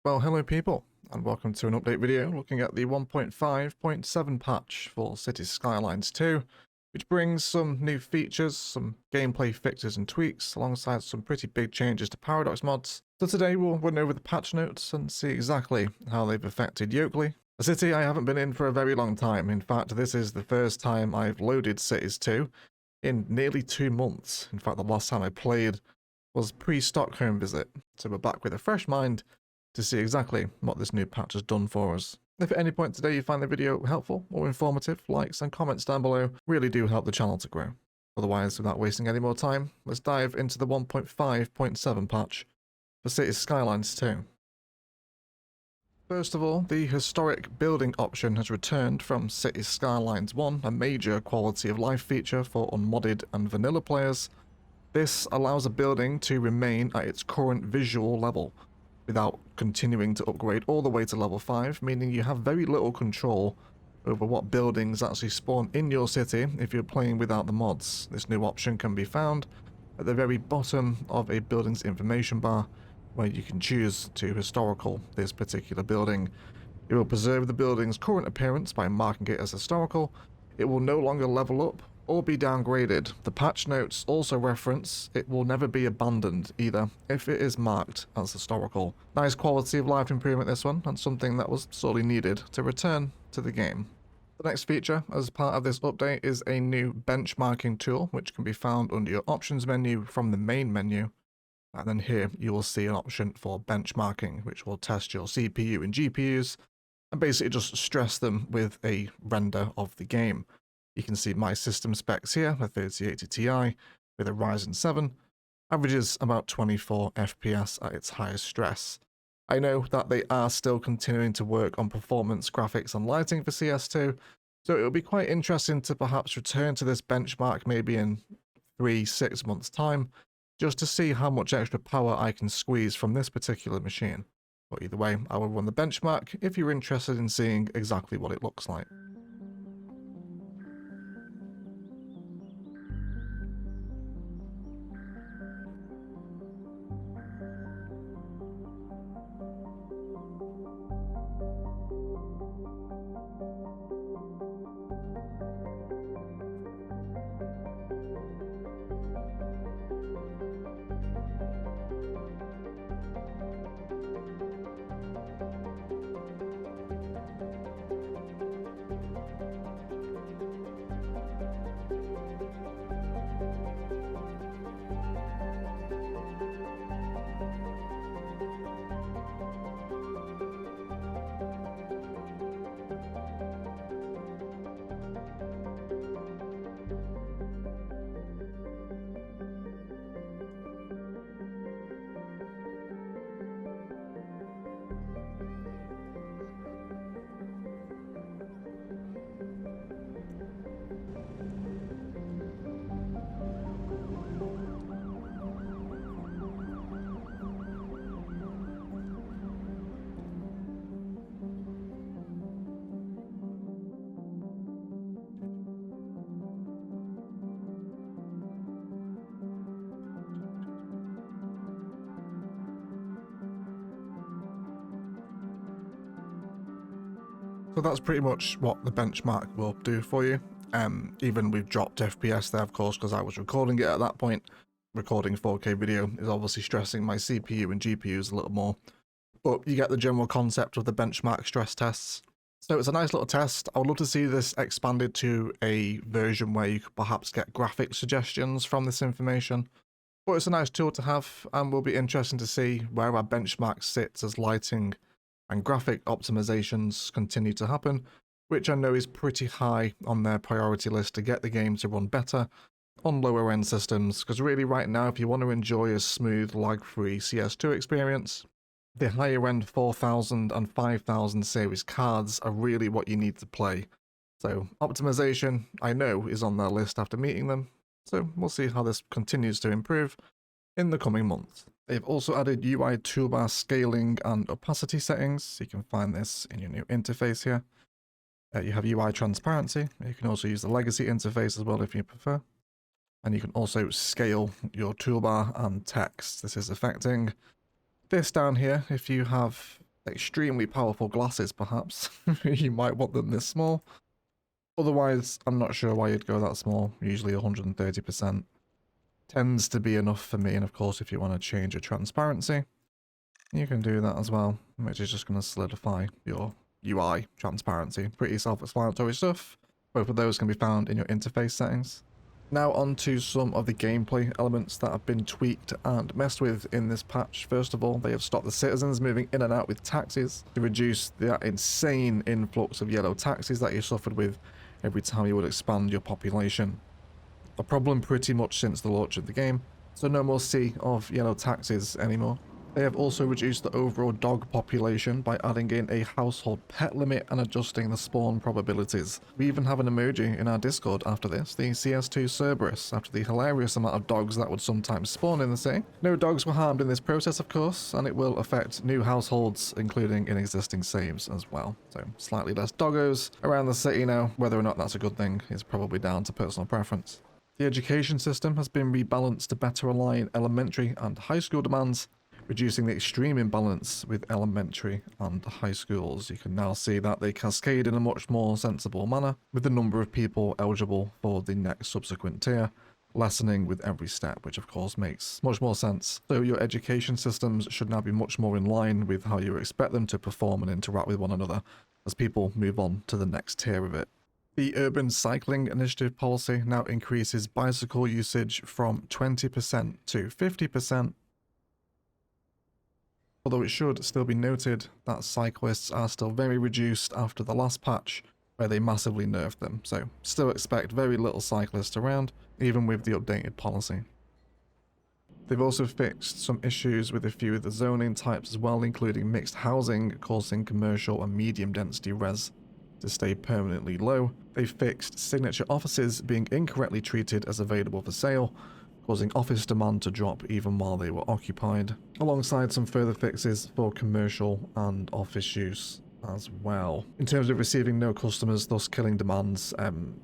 Well, hello people, and welcome to an update video looking at the 1.5.7 patch for Cities Skylines 2, which brings some new features, some gameplay fixes and tweaks, alongside some pretty big changes to Paradox mods. So today we'll run over the patch notes and see exactly how they've affected Yokeley, a city I haven't been in for a very long time. In fact, this is the first time I've loaded Cities 2 in nearly 2 months. In fact, the last time I played was pre-Stockholm visit, so we're back with a fresh mind to see exactly what this new patch has done for us. If at any point today you find the video helpful or informative, likes and comments down below really do help the channel to grow. Otherwise, without wasting any more time, let's dive into the 1.5.7 patch for Cities Skylines 2. First of all, the historic building option has returned from Cities Skylines 1, a major quality of life feature for unmodded and vanilla players. This allows a building to remain at its current visual level, without continuing to upgrade all the way to level 5, meaning you have very little control over what buildings actually spawn in your city if you're playing without the mods. This new option can be found at the very bottom of a building's information bar, where you can choose to historical this particular building. It will preserve the building's current appearance by marking it as historical. It will no longer level up or be downgraded. The patch notes also reference it will never be abandoned either if it is marked as historical. Nice quality of life improvement this one, and something that was sorely needed to return to the game. The next feature as part of this update is a new benchmarking tool, which can be found under your options menu from the main menu. And then here you will see an option for benchmarking, which will test your CPU and GPUs and basically just stress them with a render of the game. You can see my system specs here, a 3080 Ti with a Ryzen 7, averages about 24 FPS at its highest stress. I know that they are still continuing to work on performance, graphics and lighting for CS2, so it will be quite interesting to perhaps return to this benchmark maybe in 3-6 months time, just to see how much extra power I can squeeze from this particular machine. But either way, I will run the benchmark if you're interested in seeing exactly what it looks like. So that's pretty much what the benchmark will do for you. Even we've dropped FPS there, of course, because I was recording it at that point. Recording 4K video is obviously stressing my CPU and GPUs a little more. But you get the general concept of the benchmark stress tests. So it's a nice little test. I would love to see this expanded to a version where you could perhaps get graphic suggestions from this information. But it's a nice tool to have, and will be interesting to see where our benchmark sits as lighting and graphic optimizations continue to happen, which I know is pretty high on their priority list to get the game to run better on lower end systems, because really right now if you want to enjoy a smooth lag-free CS2 experience, the higher end 4000 and 5000 series cards are really what you need to play. So optimization, I know, is on their list after meeting them, so we'll see how this continues to improve in the coming months. They've also added UI toolbar scaling and opacity settings. You can find this in your new interface here. You have UI transparency. You can also use the legacy interface as well if you prefer. And you can also scale your toolbar and text. This is affecting this down here. If you have extremely powerful glasses, perhaps, you might want them this small. Otherwise, I'm not sure why you'd go that small. Usually 130% tends to be enough for me. And of course, if you want to change your transparency, you can do that as well, which is just going to solidify your UI transparency. Pretty self-explanatory stuff. Both of those can be found in your interface settings. Now on to some of the gameplay elements that have been tweaked and messed with in this patch. First of all, they have stopped the citizens moving in and out with taxis to reduce that insane influx of yellow taxis that you suffered with every time you would expand your population. A problem pretty much since the launch of the game, so no more sea of yellow taxis anymore. They have also reduced the overall dog population by adding in a household pet limit and adjusting the spawn probabilities. We even have an emoji in our Discord after this, the CS2 Cerberus, after the hilarious amount of dogs that would sometimes spawn in the city. No dogs were harmed in this process, of course, and it will affect new households, including in existing saves as well. So slightly less doggos around the city now. Whether or not that's a good thing is probably down to personal preference. The education system has been rebalanced to better align elementary and high school demands, reducing the extreme imbalance with elementary and high schools. You can now see that they cascade in a much more sensible manner, with the number of people eligible for the next subsequent tier lessening with every step, which of course makes much more sense. So your education systems should now be much more in line with how you expect them to perform and interact with one another as people move on to the next tier of it. The Urban Cycling Initiative policy now increases bicycle usage from 20% to 50%, although it should still be noted that cyclists are still very reduced after the last patch, where they massively nerfed them, so still expect very little cyclists around, even with the updated policy. They've also fixed some issues with a few of the zoning types as well, including mixed housing causing commercial and medium density res to stay permanently low. They fixed signature offices being incorrectly treated as available for sale, causing office demand to drop even while they were occupied, alongside some further fixes for commercial and office use as well. In terms of receiving no customers, thus killing demands,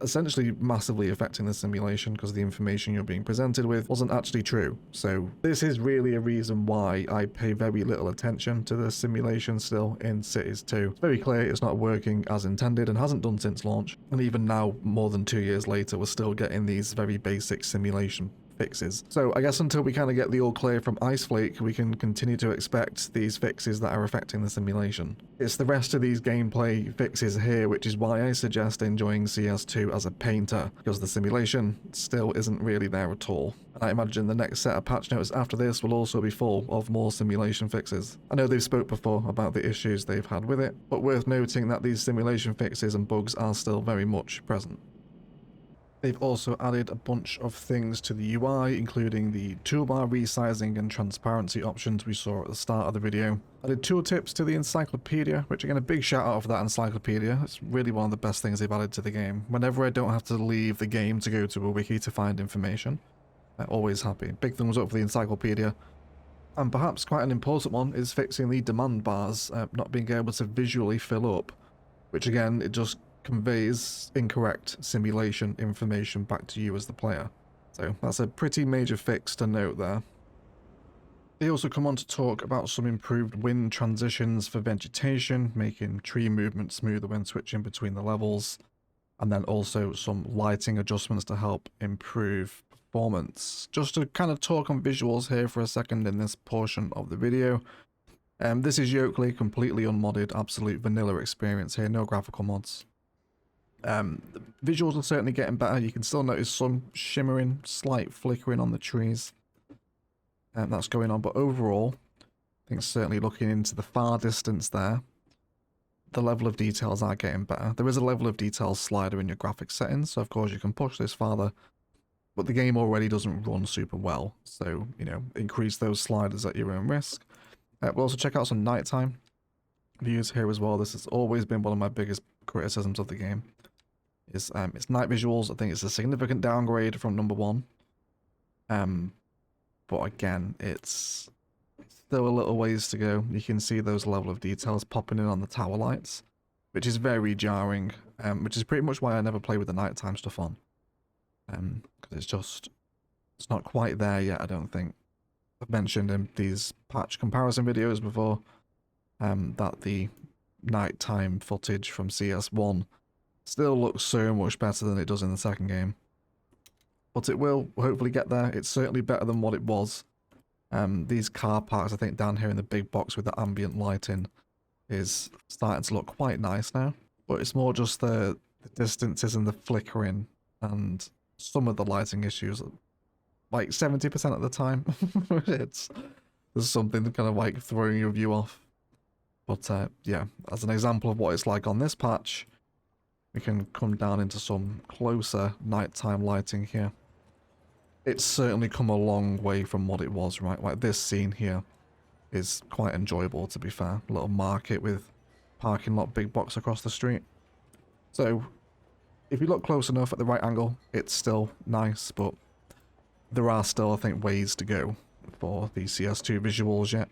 essentially massively affecting the simulation because the information you're being presented with wasn't actually true. So this is really a reason why I pay very little attention to the simulation still in Cities 2. It's very clear it's not working as intended and hasn't done since launch, and even now, more than 2 years later, we're still getting these very basic simulation fixes. So I guess until we kind of get the all clear from Iceflake, we can continue to expect these fixes that are affecting the simulation. It's the rest of these gameplay fixes here, which is why I suggest enjoying CS2 as a painter, because the simulation still isn't really there at all. And I imagine the next set of patch notes after this will also be full of more simulation fixes. I know they've spoke before about the issues they've had with it, but worth noting that these simulation fixes and bugs are still very much present. They've also added a bunch of things to the UI, including the toolbar resizing and transparency options we saw at the start of the video. Added tooltips to the Encyclopedia, which again, a big shout out for that Encyclopedia. It's really one of the best things they've added to the game. Whenever I don't have to leave the game to go to a wiki to find information, I'm always happy. Big thumbs up for the Encyclopedia. And perhaps quite an important one is fixing the demand bars, not being able to visually fill up, which again, it just conveys incorrect simulation information back to you as the player. So that's a pretty major fix to note there. They also come on to talk about some improved wind transitions for vegetation, making tree movement smoother when switching between the levels, and then also some lighting adjustments to help improve performance. Just to kind of talk on visuals here for a second in this portion of the video. This is Yokeley, completely unmodded, absolute vanilla experience here, no graphical mods. The visuals are certainly getting better. You can still notice some shimmering, slight flickering on the trees. That's going on, but overall, I think certainly looking into the far distance there, the level of details are getting better. There is a level of detail slider in your graphics settings, so of course you can push this farther, but the game already doesn't run super well, so, you know, increase those sliders at your own risk. We'll also check out some nighttime views here as well. This has always been one of my biggest criticisms of the game. It's night visuals. I think it's a significant downgrade from number 1. But again, it's still a little ways to go. You can see those level of details popping in on the tower lights, which is very jarring, which is pretty much why I never play with the nighttime stuff on. Because it's not quite there yet, I don't think. I've mentioned in these patch comparison videos before, that the nighttime footage from CS1 still looks so much better than it does in the second game. But it will hopefully get there. It's certainly better than what it was. These car parks, I think, down here in the big box with the ambient lighting is starting to look quite nice now. But it's more just the distances and the flickering and some of the lighting issues. Like 70% of the time, there's something kind of like throwing your view off. But yeah, as an example of what it's like on this patch, we can come down into some closer nighttime lighting here. It's certainly come a long way from what it was, right? Like this scene here is quite enjoyable, to be fair. A little market with parking lot big box across the street. So if you look close enough at the right angle, it's still nice, but there are still, I think, ways to go for the CS2 visuals yet.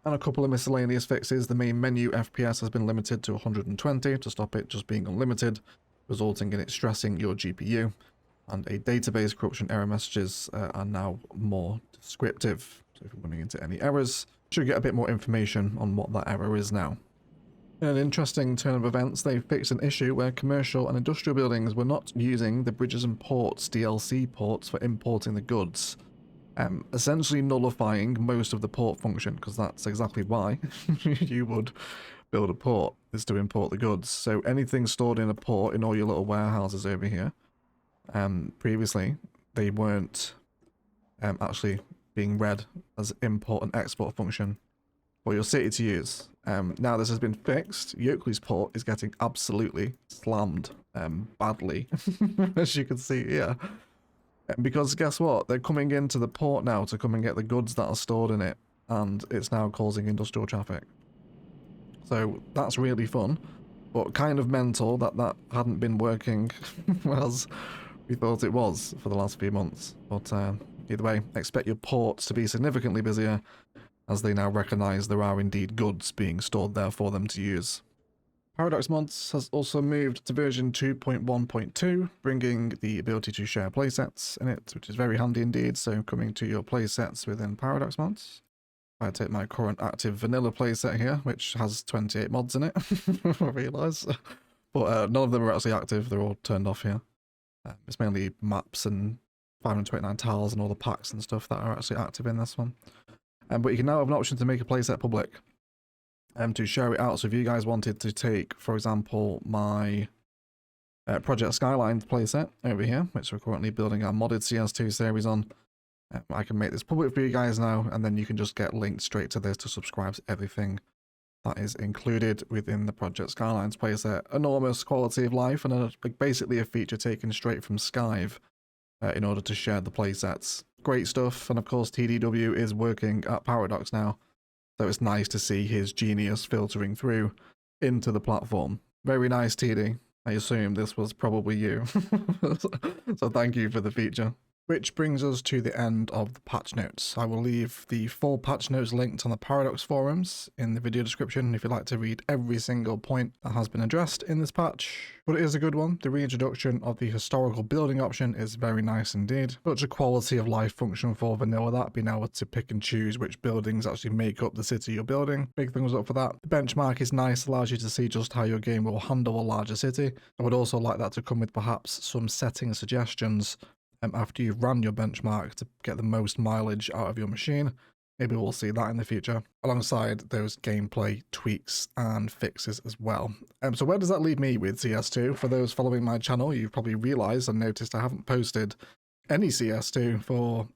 And a couple of miscellaneous fixes. The main menu FPS has been limited to 120 to stop it just being unlimited, resulting in it stressing your GPU. And a database corruption error messages are now more descriptive. So if you're running into any errors, you should get a bit more information on what that error is now. In an interesting turn of events, they fixed an issue where commercial and industrial buildings were not using the Bridges and Ports DLC ports for importing the goods. Essentially nullifying most of the port function, because that's exactly why you would build a port, is to import the goods. So anything stored in a port in all your little warehouses over here, previously they weren't actually being read as import and export function for your city to use. Now this has been fixed. Yokeley's port is getting absolutely slammed badly, as you can see here. Because guess what? They're coming into the port now to come and get the goods that are stored in it, and it's now causing industrial traffic. So that's really fun, but kind of mental that that hadn't been working as we thought it was for the last few months. But either way, expect your ports to be significantly busier as they now recognise there are indeed goods being stored there for them to use. Paradox Mods has also moved to version 2.1.2, bringing the ability to share playsets in it, which is very handy indeed. So coming to your playsets within Paradox Mods. I take my current active vanilla playset here, which has 28 mods in it, I realise. But none of them are actually active, they're all turned off here. It's mainly maps and 529 tiles and all the packs and stuff that are actually active in this one. But you can now have an option to make a playset public. To share it out. So if you guys wanted to take, for example, my Project Skyline playset over here, which we're currently building our modded CS2 series on, I can make this public for you guys now, and then you can just get linked straight to this to subscribe to everything that is included within the Project Skylines playset. Enormous quality of life, and basically a feature taken straight from Skive in order to share the playsets. Great stuff, and of course TDW is working at Paradox now. So it's nice to see his genius filtering through into the platform. Very nice, TD. I assume this was probably you. So thank you for the feature. Which brings us to the end of the patch notes. I will leave the full patch notes linked on the Paradox forums in the video description if you'd like to read every single point that has been addressed in this patch. But it is a good one. The reintroduction of the historical building option is very nice indeed. Such a quality of life function for vanilla, that being able to pick and choose which buildings actually make up the city you're building. Big thumbs up for that. The benchmark is nice, allows you to see just how your game will handle a larger city. I would also like that to come with perhaps some setting suggestions after you've run your benchmark to get the most mileage out of your machine. Maybe we'll see that in the future, alongside those gameplay tweaks and fixes as well. So where does that leave me with CS2? For those following my channel, you've probably realised and noticed I haven't posted any CS2 for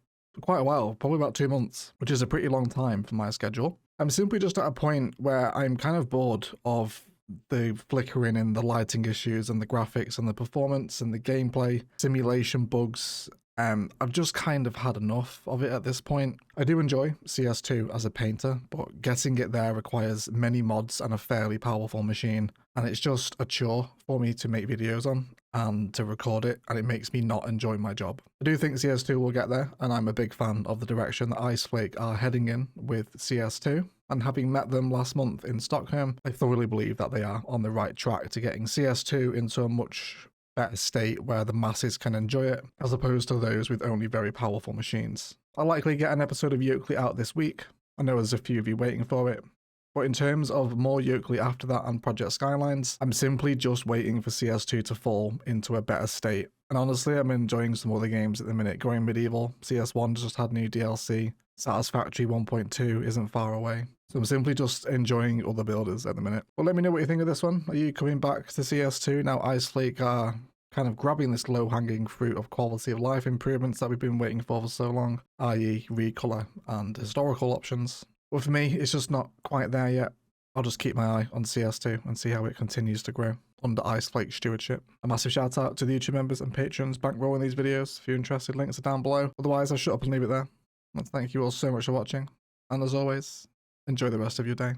quite a while, probably about 2 months, which is a pretty long time for my schedule. I'm simply just at a point where I'm kind of bored of the flickering and the lighting issues and the graphics and the performance and the gameplay simulation bugs. I've just kind of had enough of it at this point. I do enjoy CS2 as a painter, but getting it there requires many mods and a fairly powerful machine, and it's just a chore for me to make videos on and to record it, and it makes me not enjoy my job. I do think CS2 will get there, and I'm a big fan of the direction that Iceflake are heading in with CS2. And having met them last month in Stockholm, I thoroughly believe that they are on the right track to getting CS2 into a much better state where the masses can enjoy it, as opposed to those with only very powerful machines. I'll likely get an episode of Yokeley out this week. I know there's a few of you waiting for it. But in terms of more Yokeley after that and Project Skylines, I'm simply just waiting for CS2 to fall into a better state. And honestly, I'm enjoying some other games at the minute. Going Medieval, CS1 just had new DLC, Satisfactory 1.2 isn't far away. So I'm simply just enjoying other builders at the minute. But let me know what you think of this one. Are you coming back to CS2? Now Ice Flake are kind of grabbing this low-hanging fruit of quality of life improvements that we've been waiting for so long, i.e. recolor and historical options. But for me, it's just not quite there yet. I'll just keep my eye on CS2 and see how it continues to grow under Ice Flake stewardship. A massive shout out to the YouTube members and patrons bankrolling these videos. If you're interested, links are down below. Otherwise, I'll shut up and leave it there. And thank you all so much for watching. And as always, enjoy the rest of your day.